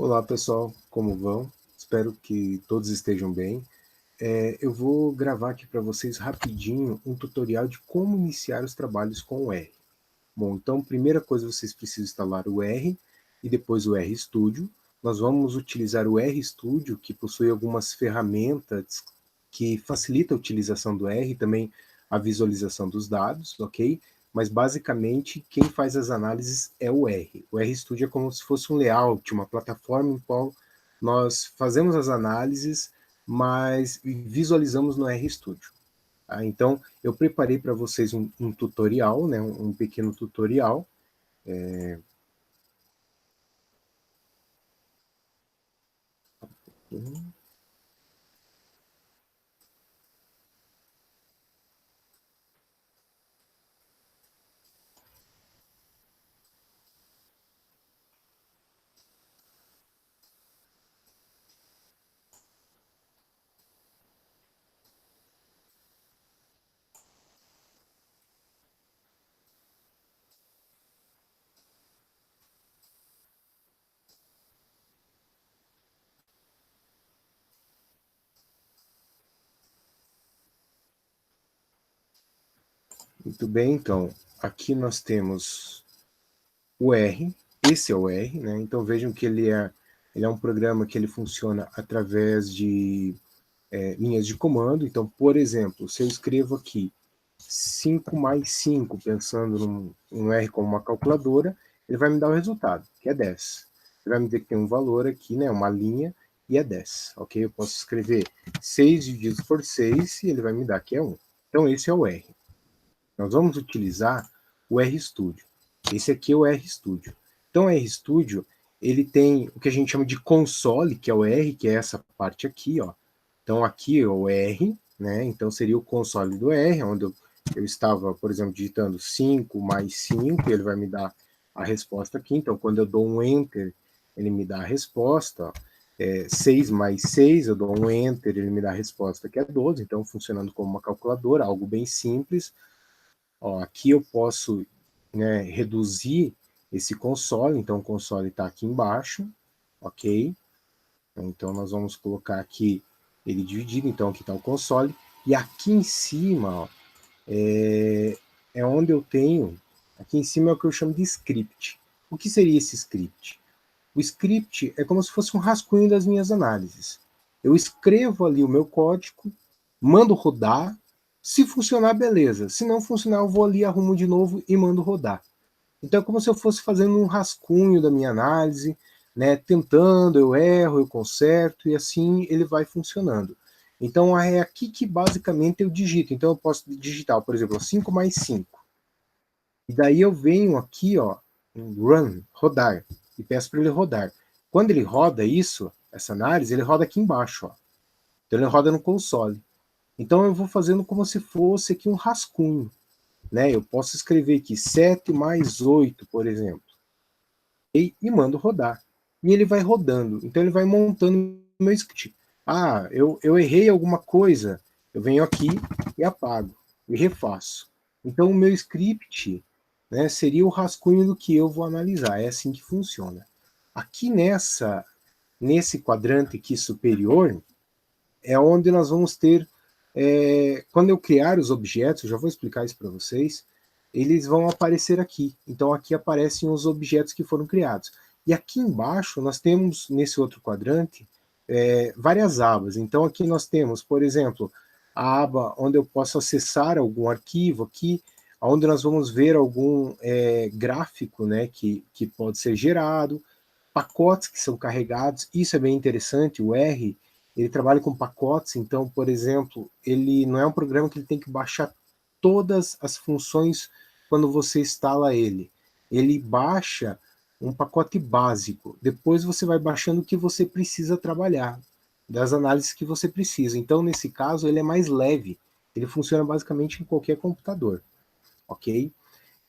Olá pessoal, como vão? Espero que todos estejam bem. Eu vou gravar aqui para vocês rapidinho um tutorial de como iniciar os trabalhos com o R. Bom, então primeira coisa vocês precisam instalar o R e depois o RStudio. Nós vamos utilizar o RStudio, que possui algumas ferramentas que facilitam a utilização do R e também a visualização dos dados, ok? Mas basicamente quem faz as análises é o R. O RStudio é como se fosse um layout, uma plataforma em qual nós fazemos as análises, mas visualizamos no RStudio. Tá? Então, eu preparei para vocês um tutorial, né, um pequeno tutorial. Muito bem, então, aqui nós temos o R, esse é o R, né? Então vejam que ele é um programa que ele funciona através de linhas de comando. Então, por exemplo, se eu escrevo aqui 5 mais 5, pensando num R como uma calculadora, ele vai me dar o resultado, que é 10. Ele vai me dizer que tem um valor aqui, né, uma linha, e é 10, ok? Eu posso escrever 6 dividido por 6 e ele vai me dar que é 1. Então esse é o R. Nós vamos utilizar o RStudio. Esse aqui é o RStudio. Então o RStudio, ele tem o que a gente chama de console, que é o R, que é essa parte aqui, ó. Então aqui é o R, né? Então seria o console do R, onde eu estava, por exemplo, digitando 5 mais 5, ele vai me dar a resposta aqui. Então quando eu dou um Enter, ele me dá a resposta, ó. 6 mais 6, eu dou um Enter, ele me dá a resposta que é 12, então funcionando como uma calculadora, algo bem simples. Ó, aqui eu posso, né, reduzir esse console, então o console está aqui embaixo, ok? Então nós vamos colocar aqui ele dividido, então aqui está o console, e aqui em cima, ó, é onde eu tenho, aqui em cima é o que eu chamo de script. O que seria esse script? O script é como se fosse um rascunho das minhas análises. Eu escrevo ali o meu código, mando rodar, se funcionar, beleza. Se não funcionar, eu vou ali, arrumo de novo e mando rodar. Então é como se eu fosse fazendo um rascunho da minha análise, né? Tentando, eu erro, eu conserto, e assim ele vai funcionando. Então é aqui que basicamente eu digito. Então eu posso digitar, por exemplo, 5 mais 5. E daí eu venho aqui, ó, em run, rodar, e peço para ele rodar. Quando ele roda isso, essa análise, ele roda aqui embaixo, ó. Então ele roda no console. Então eu vou fazendo como se fosse aqui um rascunho, né? Eu posso escrever aqui 7 mais 8, por exemplo, e mando rodar. E ele vai rodando. Então ele vai montando o meu script. Ah, eu errei alguma coisa. Eu venho aqui e apago. E refaço. Então o meu script, né, seria o rascunho do que eu vou analisar. É assim que funciona. Aqui nesse quadrante aqui superior, é onde nós vamos ter, quando eu criar os objetos, eu já vou explicar isso para vocês, eles vão aparecer aqui. Então aqui aparecem os objetos que foram criados. E aqui embaixo nós temos, nesse outro quadrante, várias abas. Então aqui nós temos, por exemplo, a aba onde eu posso acessar algum arquivo aqui, onde nós vamos ver algum gráfico, né, que pode ser gerado, pacotes que são carregados, isso é bem interessante. O R, ele trabalha com pacotes, então, por exemplo, ele não é um programa que ele tem que baixar todas as funções quando você instala ele. Ele baixa um pacote básico, depois você vai baixando o que você precisa trabalhar, das análises que você precisa. Então, nesse caso, ele é mais leve, ele funciona basicamente em qualquer computador, ok?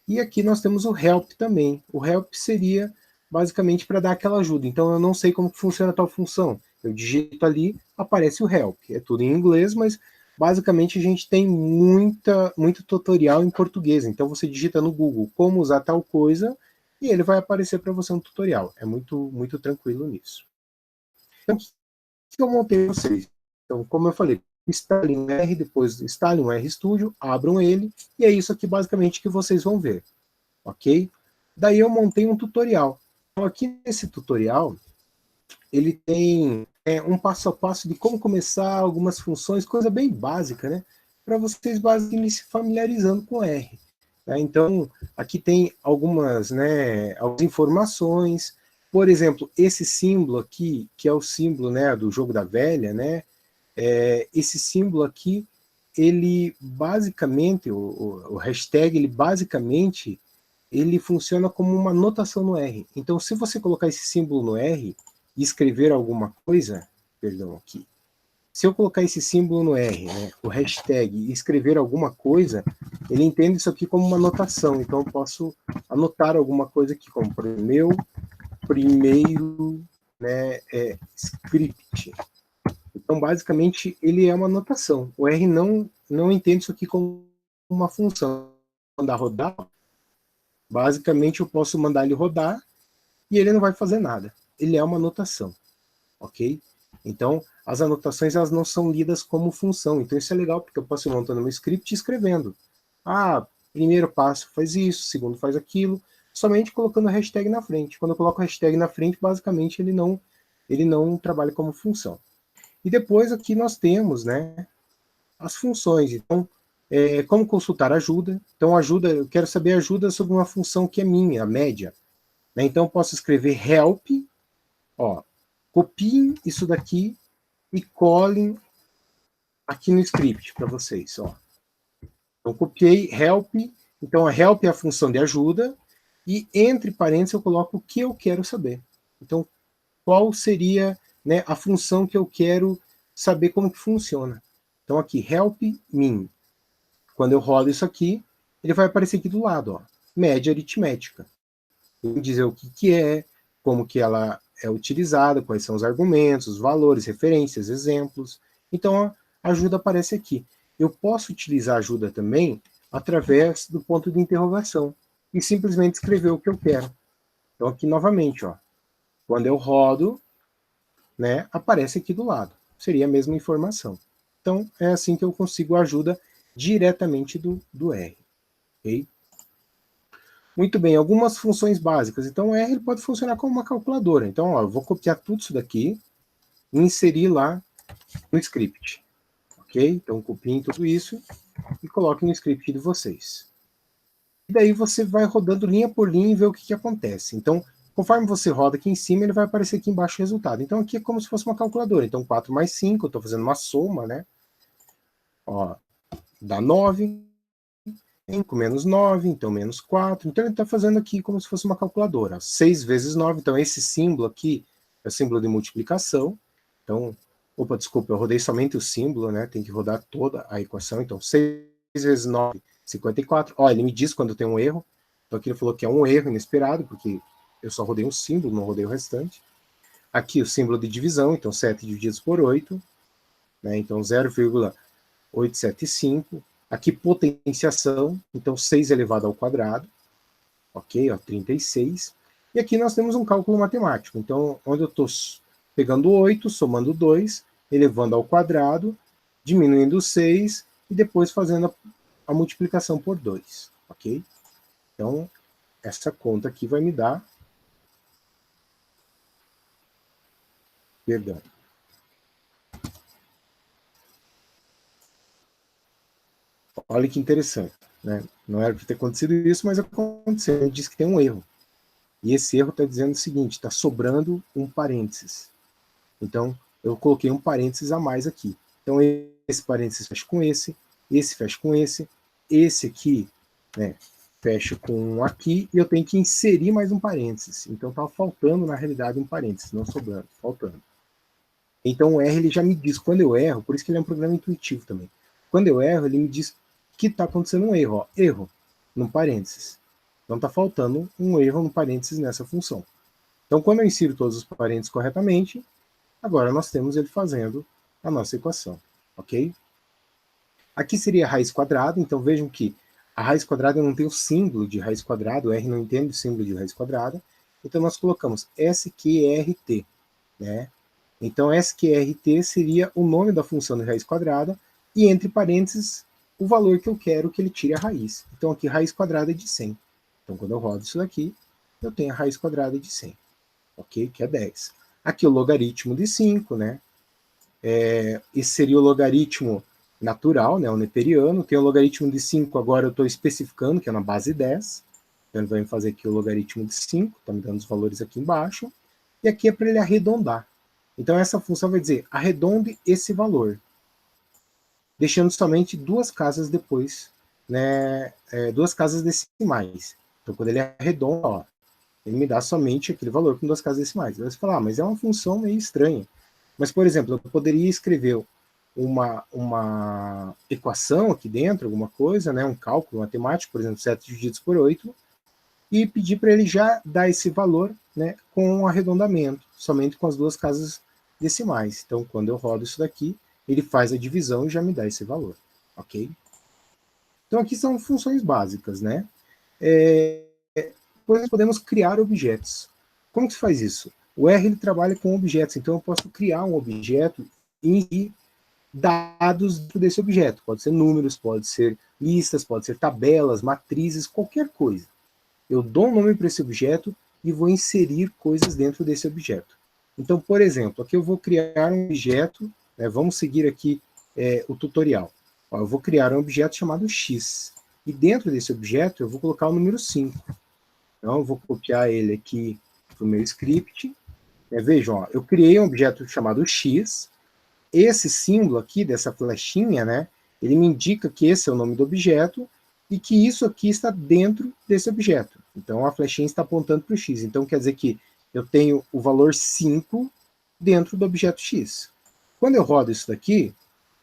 E aqui nós temos o help também. O help seria basicamente para dar aquela ajuda. Então eu não sei como funciona tal função. Eu digito ali, aparece o help. É tudo em inglês, mas basicamente a gente tem muito tutorial em português. Então você digita no Google como usar tal coisa e ele vai aparecer para você um tutorial. É muito tranquilo nisso. Então, o que eu montei para vocês? Então, como eu falei, instalem um R, depois instalem um RStudio, abram ele, e é isso aqui basicamente que vocês vão ver, ok? Daí eu montei um tutorial. Então, aqui nesse tutorial, ele tem um passo a passo de como começar, algumas funções, coisa bem básica, né? Para vocês basicamente se familiarizando com R. Né? Então, aqui tem algumas informações. Por exemplo, esse símbolo aqui, que é o símbolo, né, do jogo da velha, né? Esse símbolo aqui, ele basicamente, o hashtag, ele basicamente, ele funciona como uma notação no R. Então, se você colocar esse símbolo no R e escrever alguma coisa, perdão, aqui, se eu colocar esse símbolo no R, né, o hashtag, e escrever alguma coisa, ele entende isso aqui como uma notação. Então, eu posso anotar alguma coisa aqui, como por exemplo, meu primeiro, né, script. Então, basicamente, ele é uma notação. O R não entende isso aqui como uma função. Mandar rodar, basicamente, eu posso mandar ele rodar e ele não vai fazer nada. Ele é uma anotação, ok? Então, as anotações elas não são lidas como função. Então, isso é legal, porque eu posso ir montando meu script e escrevendo. Ah, primeiro passo faz isso, segundo faz aquilo, somente colocando a hashtag na frente. Quando eu coloco a hashtag na frente, basicamente, ele não trabalha como função. E depois aqui nós temos, né, as funções. Então, como consultar ajuda. Então, ajuda, eu quero saber ajuda sobre uma função que é minha, a média. Né? Então, eu posso escrever help, ó, copiem isso daqui e colhem aqui no script para vocês. Ó. Então, copiei help. Então, a help é a função de ajuda. E entre parênteses eu coloco o que eu quero saber. Então, qual seria, né, a função que eu quero saber como que funciona. Então, aqui, help me. Quando eu rodo isso aqui, ele vai aparecer aqui do lado. Ó, média aritmética. Vou dizer o que é, como que ela é utilizada, quais são os argumentos, os valores, referências, exemplos. Então, a ajuda aparece aqui. Eu posso utilizar a ajuda também através do ponto de interrogação e simplesmente escrever o que eu quero. Então, aqui novamente, ó, quando eu rodo, né, aparece aqui do lado. Seria a mesma informação. Então, é assim que eu consigo a ajuda diretamente do R. Okay? Muito bem, algumas funções básicas. Então, o R ele pode funcionar como uma calculadora. Então, ó, eu vou copiar tudo isso daqui e inserir lá no script. Ok? Então, copiem tudo isso e coloquem no script de vocês. E daí você vai rodando linha por linha e vê o que acontece. Então, conforme você roda aqui em cima, ele vai aparecer aqui embaixo o resultado. Então, aqui é como se fosse uma calculadora. Então, 4 mais 5, eu estou fazendo uma soma, né? Ó, dá 9. 5 menos 9, então menos 4. Então ele está fazendo aqui como se fosse uma calculadora. 6 vezes 9, então esse símbolo aqui é o símbolo de multiplicação. Então, opa, desculpa, eu rodei somente o símbolo, né? Tem que rodar toda a equação. Então, 6 vezes 9, 54. Ó, ele me diz quando tem um erro. Então aqui ele falou que é um erro inesperado, porque eu só rodei um símbolo, não rodei o restante. Aqui o símbolo de divisão, então 7 divididos por 8, né? Então 0,875. Aqui potenciação, então 6 elevado ao quadrado, ok? Ó, 36. E aqui nós temos um cálculo matemático. Então, onde eu estou pegando 8, somando 2, elevando ao quadrado, diminuindo 6 e depois fazendo a multiplicação por 2, ok? Então, essa conta aqui vai me dar... Perdão. Olha que interessante, né? Não era para ter acontecido isso, mas aconteceu. Ele diz que tem um erro. E esse erro está dizendo o seguinte, está sobrando um parênteses. Então, eu coloquei um parênteses a mais aqui. Então, esse parênteses fecha com esse fecha com esse aqui, né, fecha com um aqui, e eu tenho que inserir mais um parênteses. Então, estava faltando, na realidade, um parênteses, não sobrando, faltando. Então, o R ele já me diz quando eu erro, por isso que ele é um programa intuitivo também. Quando eu erro, ele me diz que está acontecendo um erro. Ó, erro, no parênteses. Então, está faltando um erro no parênteses nessa função. Então, quando eu insiro todos os parênteses corretamente, agora nós temos ele fazendo a nossa equação, ok? Aqui seria a raiz quadrada, então vejam que a raiz quadrada não tem o símbolo de raiz quadrada, o R não entende o símbolo de raiz quadrada, então nós colocamos SQRT, né? Então SQRT seria o nome da função de raiz quadrada, e entre parênteses, o valor que eu quero que ele tire a raiz. Então aqui raiz quadrada é de 100. Então quando eu rodo isso daqui, eu tenho a raiz quadrada de 100, ok? Que é 10. Aqui o logaritmo de 5, né? Esse seria o logaritmo natural, né, o neperiano. Tem o logaritmo de 5, agora eu estou especificando, que é na base 10. Então ele vai fazer aqui o logaritmo de 5, está me dando os valores aqui embaixo. E aqui é para ele arredondar. Então essa função vai dizer, arredonde esse valor, deixando somente duas casas depois, né, duas casas decimais. Então quando ele arredonda, ó, ele me dá somente aquele valor com duas casas decimais. Aí você fala, mas é uma função meio estranha. Mas, por exemplo, eu poderia escrever uma equação aqui dentro, alguma coisa, né, um cálculo matemático, por exemplo, 7 divididos por 8, e pedir para ele já dar esse valor, né, com um arredondamento, somente com as duas casas decimais. Então, quando eu rodo isso daqui, ele faz a divisão e já me dá esse valor, ok? Então, aqui são funções básicas, né? Depois nós podemos criar objetos. Como que se faz isso? O R ele trabalha com objetos, então eu posso criar um objeto e dados dentro desse objeto. Pode ser números, pode ser listas, pode ser tabelas, matrizes, qualquer coisa. Eu dou um nome para esse objeto e vou inserir coisas dentro desse objeto. Então, por exemplo, aqui eu vou criar um objeto, né, vamos seguir aqui o tutorial. Ó, eu vou criar um objeto chamado X. E dentro desse objeto eu vou colocar o número 5. Então, eu vou copiar ele aqui para o meu script. Vejam, ó, eu criei um objeto chamado X. Esse símbolo aqui, dessa flechinha, né, ele me indica que esse é o nome do objeto e que isso aqui está dentro desse objeto. Então, a flechinha está apontando para o X. Então, quer dizer que eu tenho o valor 5 dentro do objeto X. Quando eu rodo isso daqui,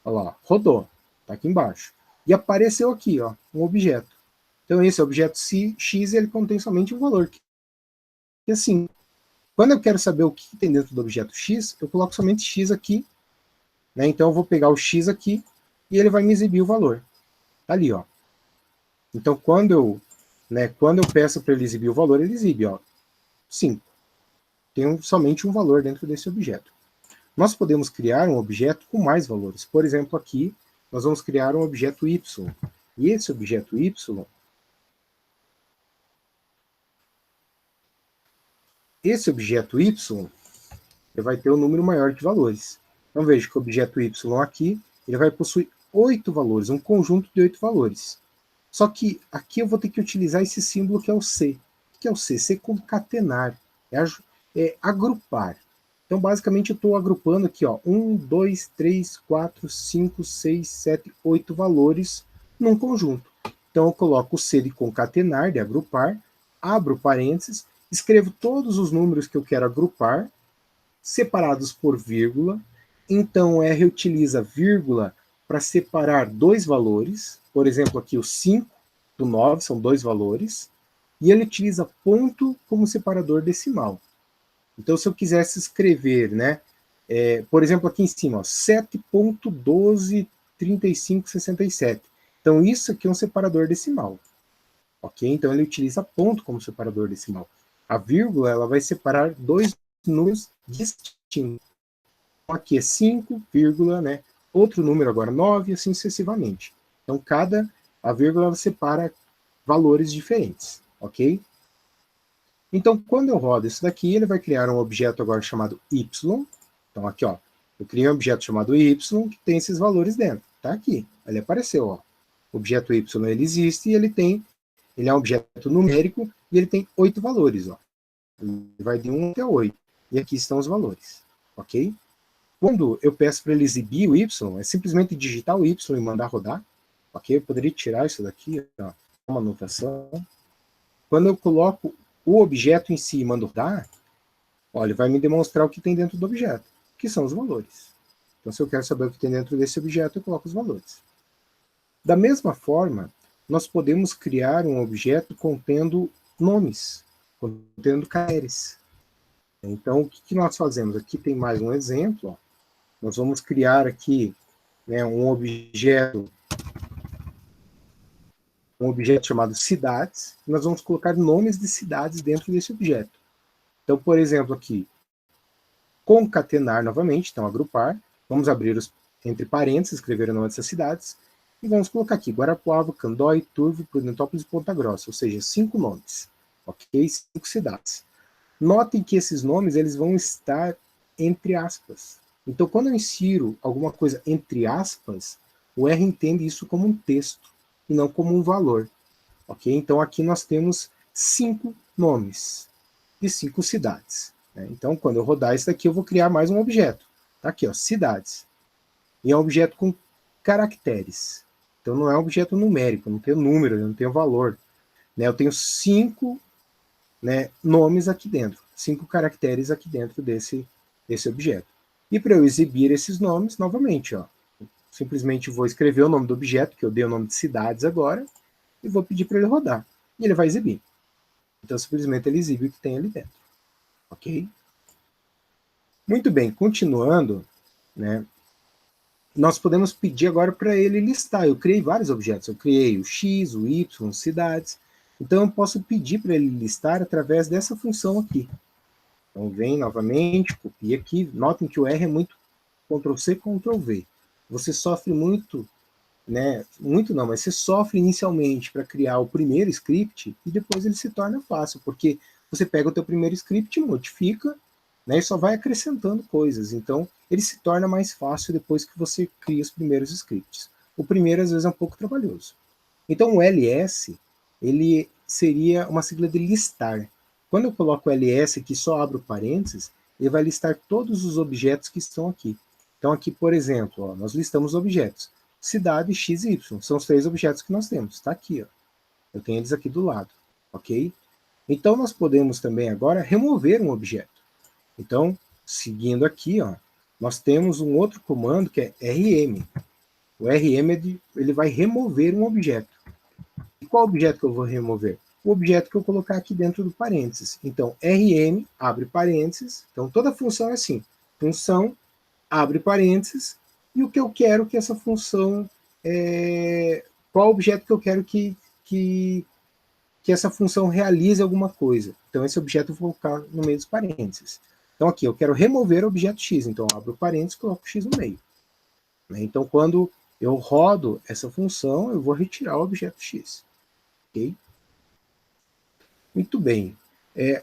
olha lá, rodou, está aqui embaixo. E apareceu aqui, ó, um objeto. Então, esse objeto X, ele contém somente um valor, que é 5. Quando eu quero saber o que tem dentro do objeto X, eu coloco somente X aqui, né? Então eu vou pegar o X aqui e ele vai me exibir o valor. Tá ali, ó. Então quando eu peço para ele exibir o valor, ele exibe, ó, 5. Tem somente um valor dentro desse objeto. Nós podemos criar um objeto com mais valores. Por exemplo, aqui nós vamos criar um objeto Y. E esse objeto Y, ele vai ter um número maior de valores. Então veja que o objeto Y aqui, ele vai possuir 8 valores, um conjunto de 8 valores. Só que aqui eu vou ter que utilizar esse símbolo que é o C. O que é o C? C concatenar, é agrupar. Então basicamente eu estou agrupando aqui, ó, 1, 2, 3, 4, 5, 6, 7, 8 valores num conjunto. Então eu coloco o C de concatenar, de agrupar, abro parênteses, escrevo todos os números que eu quero agrupar, separados por vírgula. Então o R utiliza vírgula para separar dois valores. Por exemplo, aqui o 5 do 9 são dois valores. E ele utiliza ponto como separador decimal. Então, se eu quisesse escrever, né, por exemplo, aqui em cima, 7.123567. Então, isso aqui é um separador decimal. Ok? Então, ele utiliza ponto como separador decimal. A vírgula, ela vai separar dois números distintos. Aqui é 5, né? Outro número agora 9, assim sucessivamente. Então, a vírgula separa valores diferentes, ok? Então, quando eu rodo isso daqui, ele vai criar um objeto agora chamado Y. Então, aqui, ó, eu criei um objeto chamado Y que tem esses valores dentro. Tá aqui, ele apareceu, ó. O objeto Y, ele existe e ele é um objeto numérico e ele tem 8 valores, ó. Ele vai de 1 até 8. E aqui estão os valores, ok? Quando eu peço para ele exibir o Y, é simplesmente digitar o Y e mandar rodar, ok? Eu poderia tirar isso daqui, ó, uma anotação. Quando eu coloco o objeto em si e mando rodar, ó, ele vai me demonstrar o que tem dentro do objeto, que são os valores. Então, se eu quero saber o que tem dentro desse objeto, eu coloco os valores. Da mesma forma, nós podemos criar um objeto contendo nomes, contendo caracteres. Então, o que nós fazemos? Aqui tem mais um exemplo, ó. Nós vamos criar aqui, né, um objeto um objeto chamado cidades, e nós vamos colocar nomes de cidades dentro desse objeto. Então, por exemplo, aqui, concatenar novamente, então agrupar, vamos abrir os entre parênteses, escrever o nome dessas cidades, e vamos colocar aqui Guarapuava, Candói, Turvo, Prudentópolis e Ponta Grossa, ou seja, 5 nomes, ok? 5 cidades. Notem que esses nomes eles vão estar entre aspas. Então, quando eu insiro alguma coisa entre aspas, o R entende isso como um texto e não como um valor, ok? Então, aqui nós temos 5 nomes de 5 cidades. Né? Então, quando eu rodar isso daqui, eu vou criar mais um objeto. Tá aqui, ó, cidades. E é um objeto com caracteres. Então não é um objeto numérico, não tem número, não tem valor. Né? Eu tenho 5 nomes aqui dentro, 5 caracteres aqui dentro desse objeto. E para eu exibir esses nomes, novamente, ó, simplesmente vou escrever o nome do objeto, que eu dei o nome de cidades agora, e vou pedir para ele rodar. E ele vai exibir. Então simplesmente ele exibe o que tem ali dentro. Ok? Muito bem, continuando, né? Nós podemos pedir agora para ele listar. Eu criei vários objetos. Eu criei o X, o Y, cidades. Então eu posso pedir para ele listar através dessa função aqui. Então vem novamente, copia aqui. Notem que o R é muito Ctrl+C, Ctrl+V. Você sofre muito, né? Muito não, mas você sofre inicialmente para criar o primeiro script e depois ele se torna fácil, porque você pega o teu primeiro script, modifica, né, e só vai acrescentando coisas. Então, ele se torna mais fácil depois que você cria os primeiros scripts. O primeiro, às vezes, é um pouco trabalhoso. Então, o ls, ele seria uma sigla de listar. Quando eu coloco o ls aqui, só abro parênteses, ele vai listar todos os objetos que estão aqui. Então, aqui, por exemplo, ó, nós listamos objetos. Cidade, X e Y. São os 3 objetos que nós temos. Está aqui, ó. Eu tenho eles aqui do lado. Ok? Então, nós podemos também agora remover um objeto. Então, seguindo aqui, ó, nós temos um outro comando que é rm. O rm ele vai remover um objeto. E qual objeto que eu vou remover? O objeto que eu colocar aqui dentro do parênteses. Então, rm, abre parênteses. Então, toda função é assim. Função, abre parênteses. E o que eu quero que essa função... qual objeto que eu quero que essa função realize alguma coisa. Então, esse objeto eu vou colocar no meio dos parênteses. Então, aqui, eu quero remover o objeto X. Então, eu abro o parênteses e coloco X no meio. Então, quando eu rodo essa função, eu vou retirar o objeto X. Ok? Muito bem.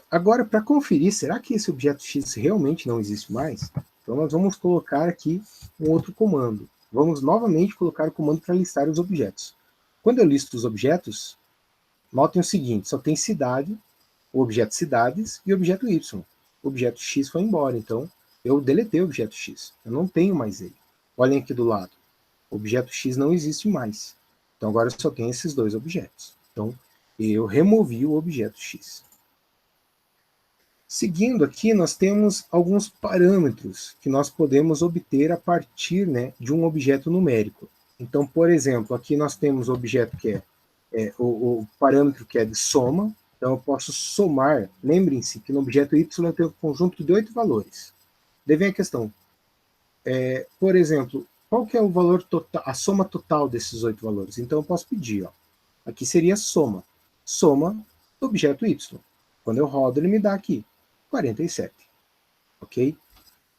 Agora, para conferir, será que esse objeto X realmente não existe mais? Então, nós vamos colocar aqui um outro comando. Vamos novamente colocar o comando para listar os objetos. Quando eu listo os objetos, notem o seguinte, só tem cidade, o objeto cidades e o objeto Y. O objeto X foi embora, então eu deletei o objeto X. Eu não tenho mais ele. Olhem aqui do lado. O objeto X não existe mais. Então agora eu só tenho esses 2 objetos. Então eu removi o objeto X. Seguindo aqui, nós temos alguns parâmetros que nós podemos obter a partir, né, de um objeto numérico. Então, por exemplo, aqui nós temos o objeto que o parâmetro que é de soma. Então eu posso somar, lembrem-se que no objeto y eu tenho um conjunto de 8 valores. Daí vem a questão, por exemplo, qual que é o valor total, a soma total desses 8 valores? Então eu posso pedir, ó, aqui seria soma do objeto y. Quando eu rodo ele me dá aqui 47, ok?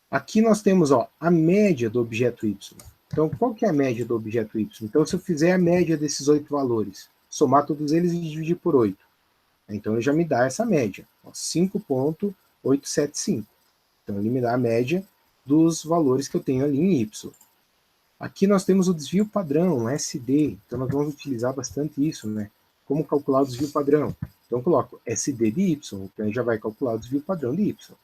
Aqui nós temos, ó, a média do objeto y. Então qual que é a média do objeto y? Então se eu fizer a média desses 8 valores, somar todos eles e dividir por 8, então ele já me dá essa média, 5.875. Então ele me dá a média dos valores que eu tenho ali em Y. Aqui nós temos o desvio padrão, SD, então nós vamos utilizar bastante isso, né? Como calcular o desvio padrão? Então eu coloco SD de Y, então ele já vai calcular o desvio padrão de Y.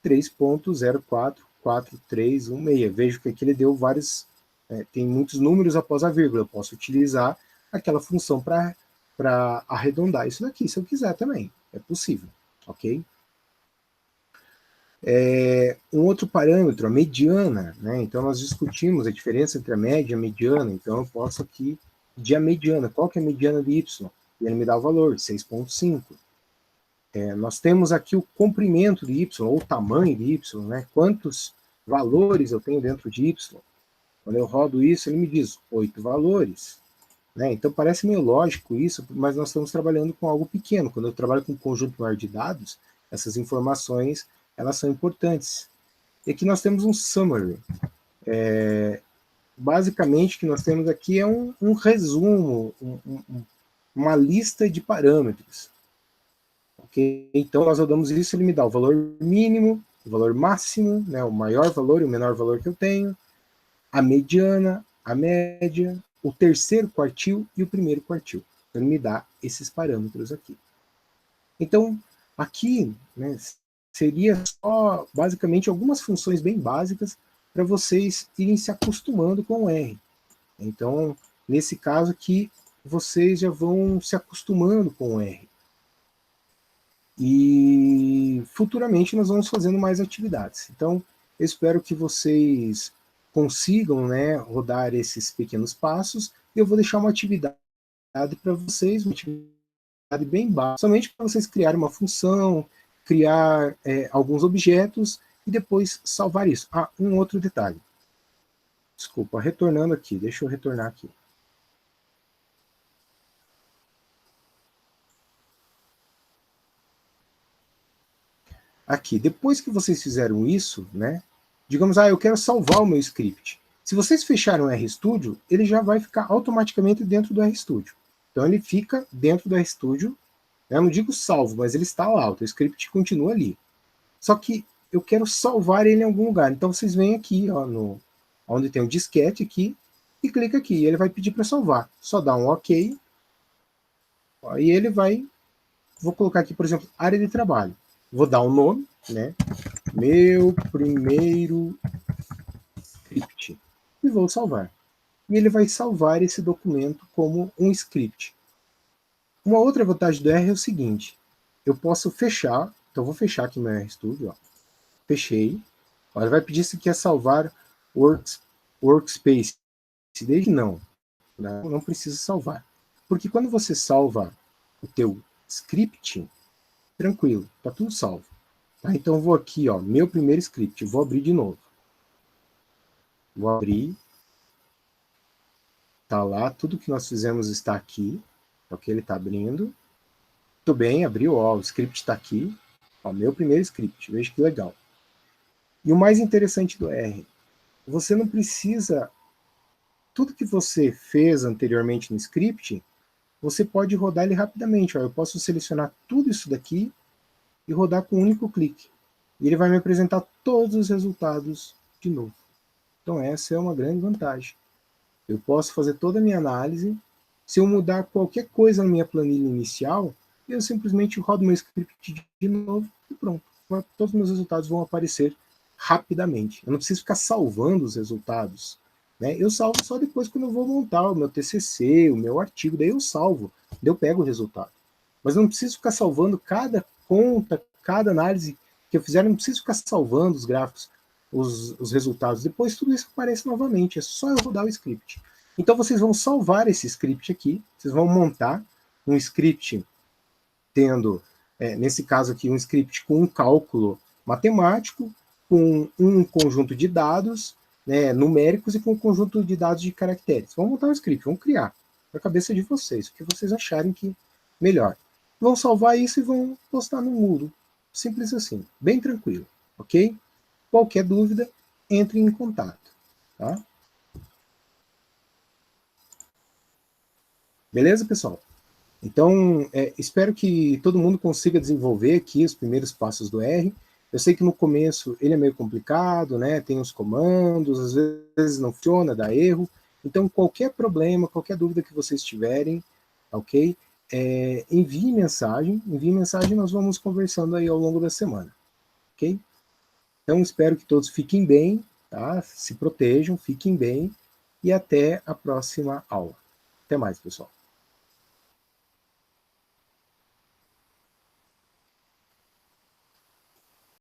3.044316. Vejo que aqui ele deu vários, tem muitos números após a vírgula, eu posso utilizar aquela função para arredondar isso daqui, se eu quiser também, é possível, ok? Um outro parâmetro, a mediana, né? Então nós discutimos a diferença entre a média e a mediana, então eu posso aqui pedir a mediana, qual que é a mediana de y? E ele me dá o valor, 6.5. Nós temos aqui o comprimento de y, ou o tamanho de y, né? Quantos valores eu tenho dentro de y? Quando eu rodo isso, ele me diz 8 valores. né? Então parece meio lógico isso, mas nós estamos trabalhando com algo pequeno. Quando eu trabalho com um conjunto maior de dados, essas informações elas são importantes. E aqui nós temos um summary. Basicamente, o que nós temos aqui é um resumo, uma lista de parâmetros. Okay? Então, nós rodamos isso, ele me dá o valor mínimo, o valor máximo, né, o maior valor e o menor valor que eu tenho, a mediana, a média, o terceiro quartil e o primeiro quartil. Então, ele me dá esses parâmetros aqui. Então, aqui, né, seria só, basicamente, algumas funções bem básicas para vocês irem se acostumando com o R. Então, nesse caso aqui, vocês já vão se acostumando com o R. E futuramente nós vamos fazendo mais atividades. Então, eu espero que vocês consigam, né, rodar esses pequenos passos. Eu vou deixar uma atividade para vocês, uma atividade bem básica, somente para vocês criarem uma função, criar alguns objetos e depois salvar isso. Ah, um outro detalhe. Desculpa, retornando aqui, deixa eu retornar aqui. Aqui, depois que vocês fizeram isso, né, digamos, eu quero salvar o meu script. Se vocês fecharem o RStudio, ele já vai ficar automaticamente dentro do RStudio. Então ele fica dentro do RStudio, né, eu não digo salvo, mas ele está lá, o script continua ali. Só que eu quero salvar ele em algum lugar. Então vocês vêm aqui, ó, onde tem o disquete aqui, e clica aqui, e ele vai pedir para salvar. Só dá um OK, ó, e ele vai, vou colocar aqui, por exemplo, área de trabalho. Vou dar um nome, né? Meu primeiro script. E vou salvar. E ele vai salvar esse documento como um script. Uma outra vantagem do R é o seguinte: eu posso fechar, então vou fechar aqui meu RStudio, ó. Fechei. Ele vai pedir se quer salvar workspace. Desde não, não precisa salvar. Porque quando você salva o teu script, tranquilo, tá tudo salvo. Tá? Então vou aqui, ó, meu primeiro script, vou abrir de novo. Vou abrir. Tá lá, tudo que nós fizemos está aqui. Ok, ele está abrindo. Muito bem, abriu, ó, o script está aqui. Ó, meu primeiro script, veja que legal. E o mais interessante do R, você não precisa... Tudo que você fez anteriormente no script, você pode rodar ele rapidamente. Ó, eu posso selecionar tudo isso daqui e rodar com um único clique. E ele vai me apresentar todos os resultados de novo. Então essa é uma grande vantagem. Eu posso fazer toda a minha análise. Se eu mudar qualquer coisa na minha planilha inicial, eu simplesmente rodo meu script de novo e pronto. Todos os meus resultados vão aparecer rapidamente. Eu não preciso ficar salvando os resultados. Né? Eu salvo só depois quando eu vou montar o meu TCC, o meu artigo, daí eu salvo, daí eu pego o resultado. Mas eu não preciso ficar salvando cada conta, cada análise que eu fizer, eu não preciso ficar salvando os gráficos, os resultados. Depois tudo isso aparece novamente, é só eu rodar o script. Então vocês vão salvar esse script aqui, vocês vão montar um script tendo, nesse caso aqui, um script com um cálculo matemático, com um conjunto de dados, né, numéricos e com um conjunto de dados de caracteres. Vamos montar um script, vamos criar para a cabeça de vocês, o que vocês acharem que melhor. Vão salvar isso e vão postar no Moodle. Simples assim, bem tranquilo, ok? Qualquer dúvida, entre em contato. Tá? Beleza, pessoal? Então, espero que todo mundo consiga desenvolver aqui os primeiros passos do R. Eu sei que no começo ele é meio complicado, né? Tem os comandos, às vezes não funciona, dá erro. Então, qualquer problema, qualquer dúvida que vocês tiverem, ok? Envie mensagem, nós vamos conversando aí ao longo da semana, ok? Então, espero que todos fiquem bem, tá? Se protejam, fiquem bem e até a próxima aula. Até mais, pessoal.